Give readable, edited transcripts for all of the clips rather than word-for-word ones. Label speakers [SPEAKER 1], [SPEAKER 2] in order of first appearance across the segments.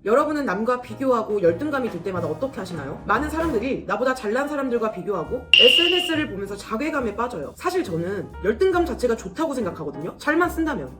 [SPEAKER 1] 여러분은 남과 비교하고 열등감이 들 때마다 어떻게 하시나요? 많은 사람들이 나보다 잘난 사람들과 비교하고 SNS를 보면서 자괴감에 빠져요. 사실 저는 열등감 자체가 좋다고 생각하거든요. 잘만 쓴다면.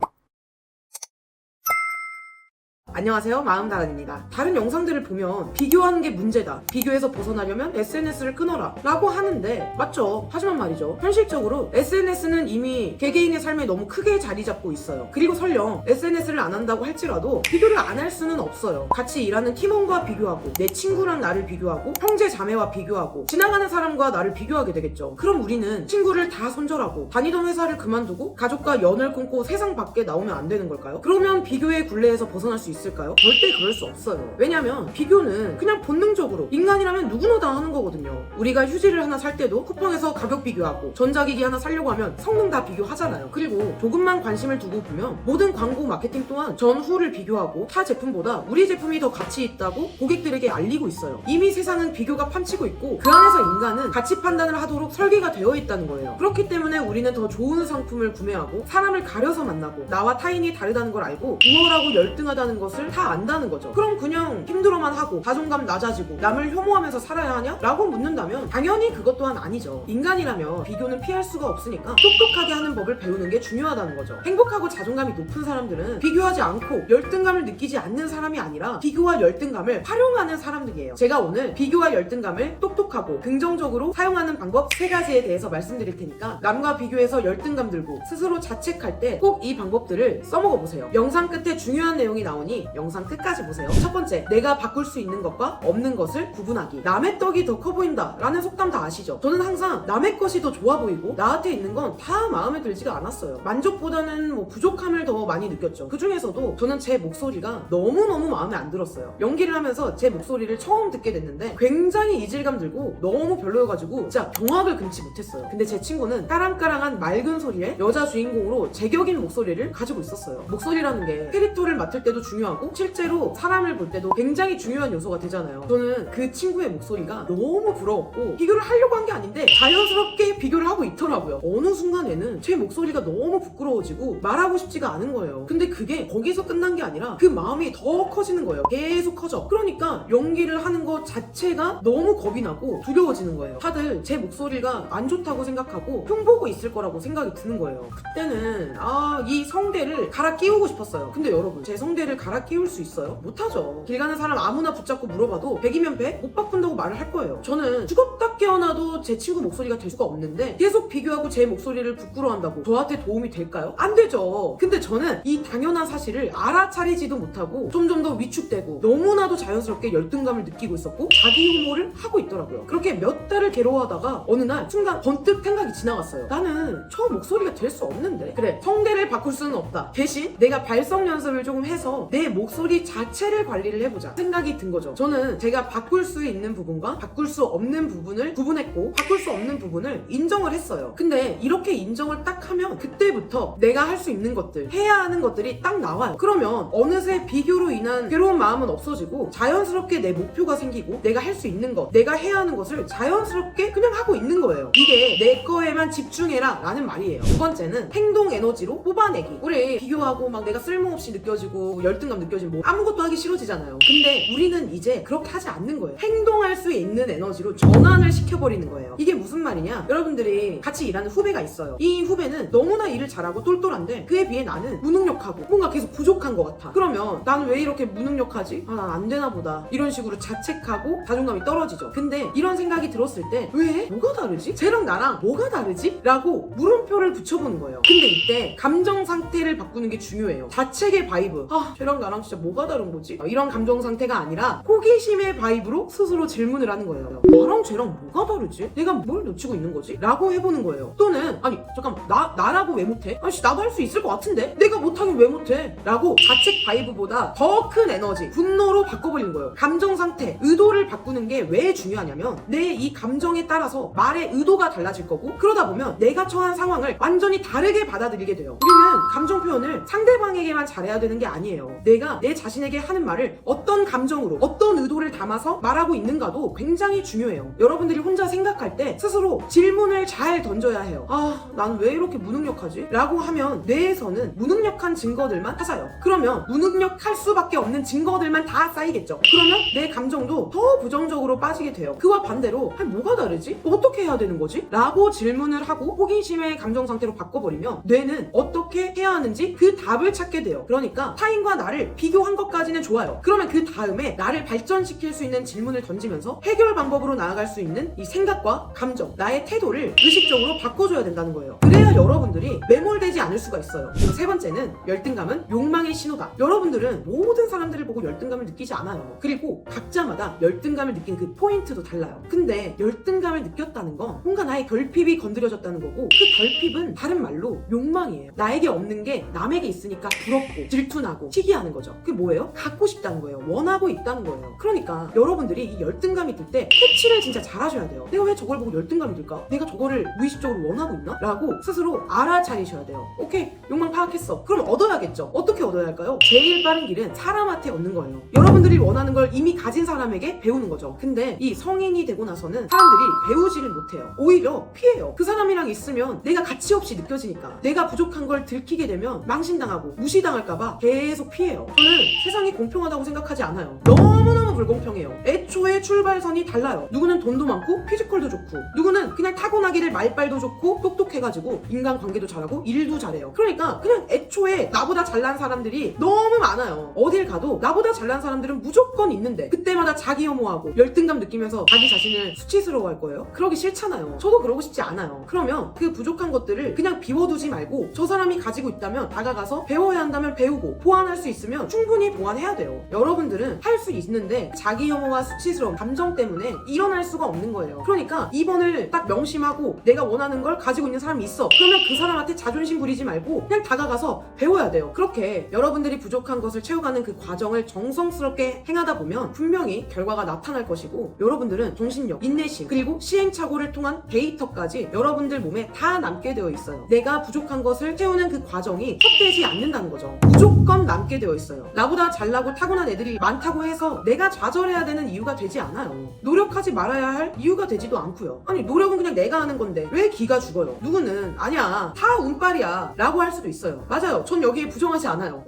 [SPEAKER 1] 안녕하세요, 마음다란입니다. 다른 영상들을 보면 비교하는 게 문제다, 비교해서 벗어나려면 SNS를 끊어라 라고 하는데 맞죠? 하지만 말이죠, 현실적으로 SNS는 이미 개개인의 삶에 너무 크게 자리 잡고 있어요. 그리고 설령 SNS를 안 한다고 할지라도 비교를 안 할 수는 없어요. 같이 일하는 팀원과 비교하고, 내 친구랑 나를 비교하고, 형제 자매와 비교하고, 지나가는 사람과 나를 비교하게 되겠죠. 그럼 우리는 친구를 다 손절하고 다니던 회사를 그만두고 가족과 연을 끊고 세상 밖에 나오면 안 되는 걸까요? 그러면 비교의 굴레에서 벗어날 수 있을까요? 절대 그럴 수 없어요. 왜냐면 비교는 그냥 본능적으로 인간이라면 누구나 다 하는 거거든요. 우리가 휴지를 하나 살 때도 쿠팡에서 가격 비교하고, 전자기기 하나 사려고 하면 성능 다 비교하잖아요. 그리고 조금만 관심을 두고 보면 모든 광고 마케팅 또한 전후를 비교하고 타 제품보다 우리 제품이 더 가치 있다고 고객들에게 알리고 있어요. 이미 세상은 비교가 판치고 있고 그 안에서 인간은 가치 판단을 하도록 설계가 되어 있다는 거예요. 그렇기 때문에 우리는 더 좋은 상품을 구매하고 사람을 가려서 만나고 나와 타인이 다르다는 걸 알고 우월하고 열등하다는 것을 다 안다는 거죠. 그럼 그냥 힘들어만 하고 자존감 낮아지고 남을 혐오하면서 살아야 하냐? 라고 묻는다면 당연히 그것 또한 아니죠. 인간이라면 비교는 피할 수가 없으니까 똑똑하게 하는 법을 배우는 게 중요하다는 거죠. 행복하고 자존감이 높은 사람들은 비교하지 않고 열등감을 느끼지 않는 사람이 아니라 비교와 열등감을 활용하는 사람들이에요. 제가 오늘 비교와 열등감을 똑똑하고 긍정적으로 사용하는 방법 3가지에 대해서 말씀드릴 테니까 남과 비교해서 열등감 들고 스스로 자책할 때 꼭 이 방법들을 써먹어 보세요. 영상 끝에 중요한 내용이 나오니 영상 끝까지 보세요. 첫 번째, 내가 바꿀 수 있는 것과 없는 것을 구분하기. 남의 떡이 더 커 보인다 라는 속담 다 아시죠? 저는 항상 남의 것이 더 좋아 보이고 나한테 있는 건 다 마음에 들지가 않았어요. 만족보다는 부족함을 더 많이 느꼈죠. 그 중에서도 저는 제 목소리가 너무너무 마음에 안 들었어요. 연기를 하면서 제 목소리를 처음 듣게 됐는데 굉장히 이질감 들고 너무 별로여가지고 진짜 경악을 금치 못했어요. 근데 제 친구는 까랑까랑한 맑은 소리의 여자 주인공으로 제격인 목소리를 가지고 있었어요. 목소리라는 게 캐릭터를 맡을 때도 중요하고 실제로 사람을 볼 때도 굉장히 중요한 요소가 되잖아요. 저는 그 친구의 목소리가 너무 부러웠고 비교를 하려고 한 게 아닌데 자연스럽게 비교를 하고 있더라고요. 어느 순간에는 제 목소리가 너무 부끄러워지고 말하고 싶지가 않은 거예요. 근데 그게 거기서 끝난 게 아니라 그 마음이 더 커지는 거예요. 계속 커져. 그러니까 연기를 하는 것 자체가 너무 겁이 나고 두려워지는 거예요. 다들 제 목소리가 안 좋다고 생각하고 흉보고 있을 거라고 생각이 드는 거예요. 그때는 이 성대를 갈아 끼우고 싶었어요. 근데 여러분, 제 성대를 갈아 끼울 수 있어요? 못하죠. 길 가는 사람 아무나 붙잡고 물어봐도 100이면 100? 못 바꾼다고 말을 할 거예요. 저는 죽었다 깨어나도 제 친구 목소리가 될 수가 없는데 계속 비교하고 제 목소리를 부끄러워한다고 저한테 도움이 될까요? 안 되죠. 근데 저는 이 당연한 사실을 알아차리지도 못하고 점점 더 위축되고 너무나도 자연스럽게 열등감을 느끼고 있었고 자기 혐오를 하고 있더라고요. 그렇게 몇 달을 괴로워하다가 어느 날 순간 번뜩 생각이 지나갔어요. 나는 저 목소리가 될 수 없는데, 그래, 성대를 바꿀 수는 없다. 대신 내가 발성 연습을 조금 해서 내 목소리 자체를 관리를 해보자 생각이 든 거죠. 저는 제가 바꿀 수 있는 부분과 바꿀 수 없는 부분을 구분했고 바꿀 수 없는 부분을 인정을 했어요. 근데 이렇게 인정을 딱 하면 그때부터 내가 할 수 있는 것들, 해야 하는 것들이 딱 나와요. 그러면 어느새 비교로 인한 괴로운 마음은 없어지고 자연스럽게 내 목표가 생기고 내가 할 수 있는 것, 내가 해야 하는 것을 자연스럽게 그냥 하고 있는 거예요. 이게 내 거에만 집중해라 라는 말이에요. 두 번째는 행동 에너지로 뽑아내기. 우리 비교하고 막 내가 쓸모없이 느껴지고 열등감 느껴지고 아무것도 하기 싫어지잖아요. 근데 우리는 이제 그렇게 하지 않는 거예요. 행동할 수 있는 에너지로 전환을 시켜버리는 거예요. 이게 무슨 말이냐? 여러분들이 같이 일하는 후배가 있어요. 이 후배는 너무나 일을 잘하고 똘똘한데 그에 비해 나는 무능력하고 뭔가 계속 부족한 것 같아. 그러면 나는 왜 이렇게 무능력하지? 난 안 되나 보다. 이런 식으로 자책하고 자존감이 떨어지죠. 근데 이런 생각이 들었을 때 왜? 뭐가 다르지? 쟤랑 나랑 뭐가 다르지? 라고 물음표를 붙여보는 거예요. 근데 이때 감정 상태를 바꾸는 게 중요해요. 자책의 바이브. 쟤랑 나랑 진짜 뭐가 다른 거지? 이런 감정 상태가 아니라 호기심의 바이브로 스스로 질문을 하는 거예요. 나랑 쟤랑 뭐가 다르지? 내가 뭘 놓치고 있는 거지? 라고 해보는 거예요. 또는 아니 잠깐만, 나라고 왜 못해? 아니 나도 할 수 있을 것 같은데? 내가 못하긴 왜 못해? 라고 자책 바이브보다 더 큰 에너지, 분노로 바꿔버리는 거예요. 감정 상태, 의도를 바꾸는 게 왜 중요하냐면 내 이 감정에 따라서 말의 의도가 달라질 거고, 그러다 보면 내가 처한 상황을 완전히 다르게 받아들이게 돼요. 우리는 감정 표현을 상대방에게만 잘해야 되는 게 아니에요. 내 내가 내 자신에게 하는 말을 어떤 감정으로 어떤 의도를 담아서 말하고 있는가도 굉장히 중요해요. 여러분들이 혼자 생각할 때 스스로 질문을 잘 던져야 해요. 난 왜 이렇게 무능력하지? 라고 하면 뇌에서는 무능력한 증거들만 찾아요. 그러면 무능력할 수밖에 없는 증거들만 다 쌓이겠죠. 그러면 내 감정도 더 부정적으로 빠지게 돼요. 그와 반대로 뭐가 다르지? 어떻게 해야 되는 거지? 라고 질문을 하고 호기심의 감정 상태로 바꿔버리면 뇌는 어떻게 해야 하는지 그 답을 찾게 돼요. 그러니까 타인과 나를 비교한 것까지는 좋아요. 그러면 그 다음에 나를 발전시킬 수 있는 질문을 던지면서 해결 방법으로 나아갈 수 있는 이 생각과 감정, 나의 태도를 의식적으로 바꿔줘야 된다는 거예요. 그래야 여러분들이 매몰되지 않을 수가 있어요. 그리고 세 번째는 열등감은 욕망의 신호다. 여러분들은 모든 사람들을 보고 열등감을 느끼지 않아요. 그리고 각자마다 열등감을 느끼는 그 포인트도 달라요. 근데 열등감을 느꼈다는 건 뭔가 나의 결핍이 건드려졌다는 거고, 그 결핍은 다른 말로 욕망이에요. 나에게 없는 게 남에게 있으니까 부럽고 질투나고 시기하는 거죠. 그게 뭐예요? 갖고 싶다는 거예요. 원하고 있다는 거예요. 그러니까 여러분들이 이 열등감이 들 때 캐치를 진짜 잘 하셔야 돼요. 내가 왜 저걸 보고 열등감이 들까? 내가 저거를 무의식적으로 원하고 있나? 라고 스스로 알아차리셔야 돼요. 오케이, 욕망 파악했어. 그럼 얻어야겠죠. 어떻게 얻어야 할까요? 제일 빠른 길은 사람한테 얻는 거예요. 여러분들이 원하는 걸 이미 가진 사람에게 배우는 거죠. 근데 이 성인이 되고 나서는 사람들이 배우지를 못해요. 오히려 피해요. 그 사람이랑 있으면 내가 가치 없이 느껴지니까, 내가 부족한 걸 들키게 되면 망신당하고 무시당할까봐 계속 피해요. 저는 세상이 공평하다고 생각하지 않아요. 너무너무 불공평해요. 애초에 출발선이 달라요. 누구는 돈도 많고 피지컬도 좋고, 누구는 그냥 타고나기를 말빨도 좋고 똑똑해가지고 인간관계도 잘하고 일도 잘해요. 그러니까 그냥 애초에 나보다 잘난 사람들이 너무 많아요. 어딜 가도 나보다 잘난 사람들은 무조건 있는데 그때마다 자기 혐오하고 열등감 느끼면서 자기 자신을 수치스러워할 거예요? 그러기 싫잖아요. 저도 그러고 싶지 않아요. 그러면 그 부족한 것들을 그냥 비워두지 말고, 저 사람이 가지고 있다면 다가가서 배워야 한다면 배우고, 보완할 수 있으면 충분히 보완해야 돼요. 여러분들은 할 수 있는데 자기 혐오와 수치스러운 감정 때문에 일어날 수가 없는 거예요. 그러니까 2번을 딱 명심하고 내가 원하는 걸 가지고 있는 사람이 있어. 그러면 그 사람한테 자존심 부리지 말고 그냥 다가가서 배워야 돼요. 그렇게 여러분들이 부족한 것을 채워가는 그 과정을 정성스럽게 행하다 보면 분명히 결과가 나타날 것이고, 여러분들은 정신력, 인내심, 그리고 시행착오를 통한 데이터까지 여러분들 몸에 다 남게 되어 있어요. 내가 부족한 것을 채우는 그 과정이 헛되지 않는다는 거죠. 무조건 남게 되어 있어요. 나보다 잘나고 타고난 애들이 많다고 해서 내가 좌절해야 되는 이유가 되지 않아요. 노력하지 말아야 할 이유가 되지도 않고요. 아니, 노력은 그냥 내가 하는 건데 왜 기가 죽어요? 누구는 아니야, 다 운빨이야 라고 할 수도 있어요. 맞아요. 전 여기에 부정하지 않아요.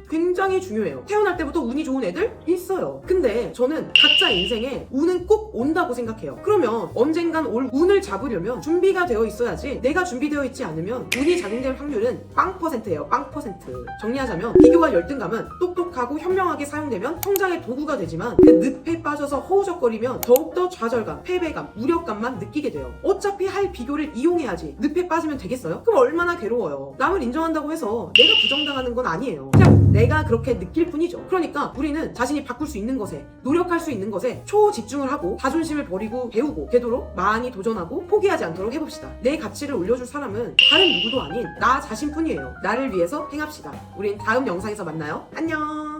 [SPEAKER 1] 굉장히 중요해요. 태어날 때부터 운이 좋은 애들 있어요. 근데 저는 각자 인생에 운은 꼭 온다고 생각해요. 그러면 언젠간 올 운을 잡으려면 준비가 되어 있어야지, 내가 준비되어 있지 않으면 운이 작용될 확률은 0%예요. 0%. 정리하자면 비교와 열등감은 똑똑하고 현명하게 사용되면 성장의 도구가 되지만, 그 늪에 빠져서 허우적거리면 더욱더 좌절감, 패배감, 무력감만 느끼게 돼요. 어차피 할 비교를 이용해야지 늪에 빠지면 되겠어요? 그럼 얼마나 괴로워요. 남을 인정한다고 해서 내가 부정당하는 건 아니에요. 그냥 내가 그렇게 느낄 뿐이죠. 그러니까 우리는 자신이 바꿀 수 있는 것에, 노력할 수 있는 것에 초집중을 하고 자존심을 버리고 배우고 되도록 많이 도전하고 포기하지 않도록 해봅시다. 내 가치를 올려줄 사람은 다른 누구도 아닌 나 자신뿐이에요. 나를 위해서 행합시다. 우린 다음 영상에서 만나요. 안녕.